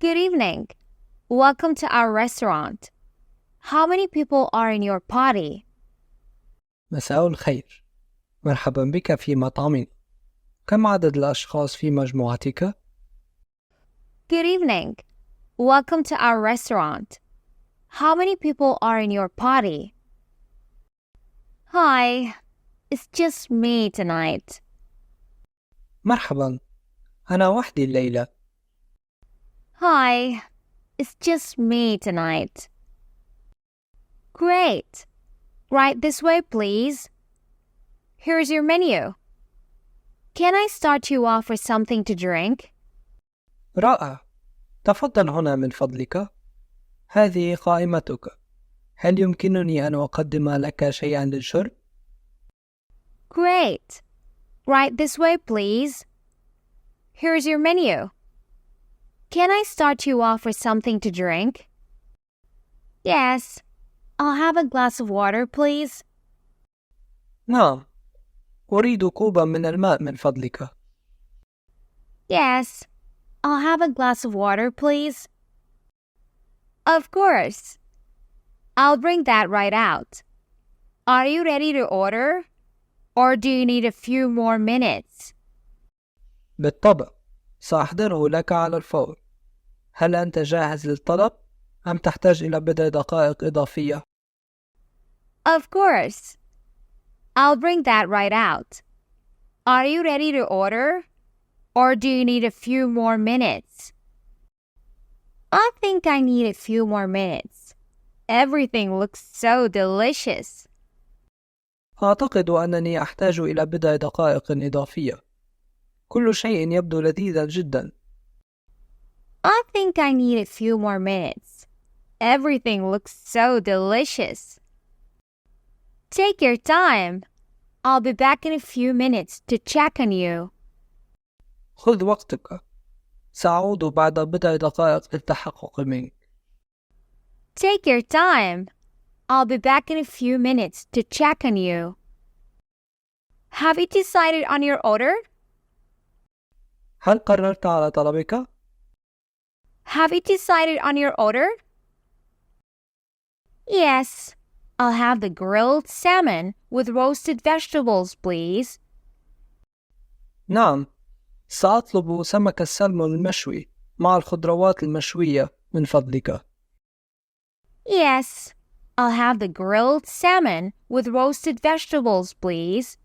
Good evening. Welcome to our restaurant. How many people are in your party? مساء الخير. مرحبا بك في مطعمنا. كم عدد الأشخاص في مجموعتك؟ Good evening. Welcome to our restaurant. How many people are in your party? Hi, it's just me tonight. مرحبا. أنا وحدي الليلة. Hi, it's just me tonight. Great. Right this way, please. Here's your menu. Can I start you off with something to drink? رائع. تفضل هنا من فضلك. هذه قائمتك. هل يمكنني أن أقدم لك شيئا للشرب؟ Great. Right this way, please. Here's your menu. Can I start you off with something to drink? Yes. I'll have a glass of water, please. نعم. أريد كوبا من الماء من فضلك. Yes. I'll have a glass of water, please. Of course. I'll bring that right out. Are you ready to order? Or do you need a few more minutes? بالطبع. سأحضره لك على الفور. هل أنت جاهز للطلب؟ أم تحتاج إلى بضع دقائق إضافية؟ Of course. I'll bring that right out. Are you ready to order? Or do you need a few more minutes? I think I need a few more minutes. Everything looks so delicious. أعتقد أنني أحتاج إلى بضع دقائق إضافية. كل شيء يبدو لذيذا جدا. I think I need a few more minutes. Everything looks so delicious. Take your time. I'll be back in a few minutes to check on you. خذ وقتك. سأعود بعد بضع دقائق للتحقق منك. Take your time. I'll be back in a few minutes to check on you. Have you decided on your order? هل قررت على طلبك؟ Have you decided on your order? Yes. I'll have the grilled salmon with roasted vegetables, please. نعم. سأطلب سمك السلمون المشوي مع الخضروات المشوية من فضلك. Yes. I'll have the grilled salmon with roasted vegetables, please.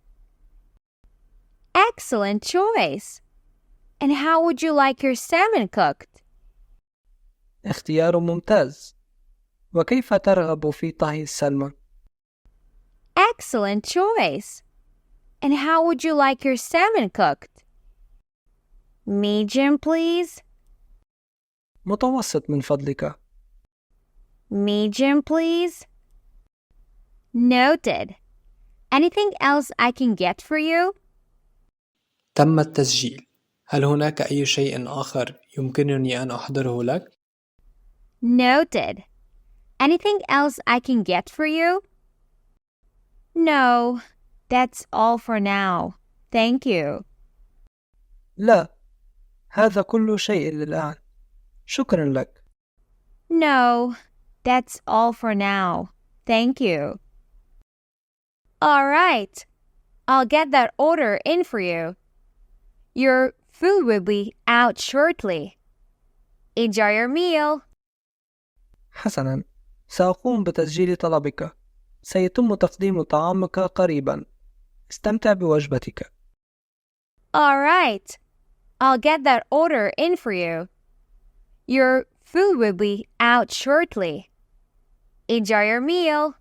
Excellent choice. And how would you like your salmon cooked? اختيار ممتاز. وكيف ترغب في طهي السلمون؟ Excellent choice. And how would you like your salmon cooked? Medium, please. متوسط من فضلك. Medium, please. Noted. Anything else I can get for you? تم التسجيل. هل هناك أي شيء آخر يمكنني أن أحضره لك؟ Noted. Anything else I can get for you? No, that's all for now. Thank you. لا. هذا كل شيء للآن. شكرا لك. No, that's all for now. Thank you. All right. I'll get that order in for you. Your food will be out shortly. Enjoy your meal. حسنا. سأقوم بتسجيل طلبك. سيتم تقديم طعامك قريبا. استمتع بوجبتك. All right. I'll get that order in for you. Your food will be out shortly. Enjoy your meal.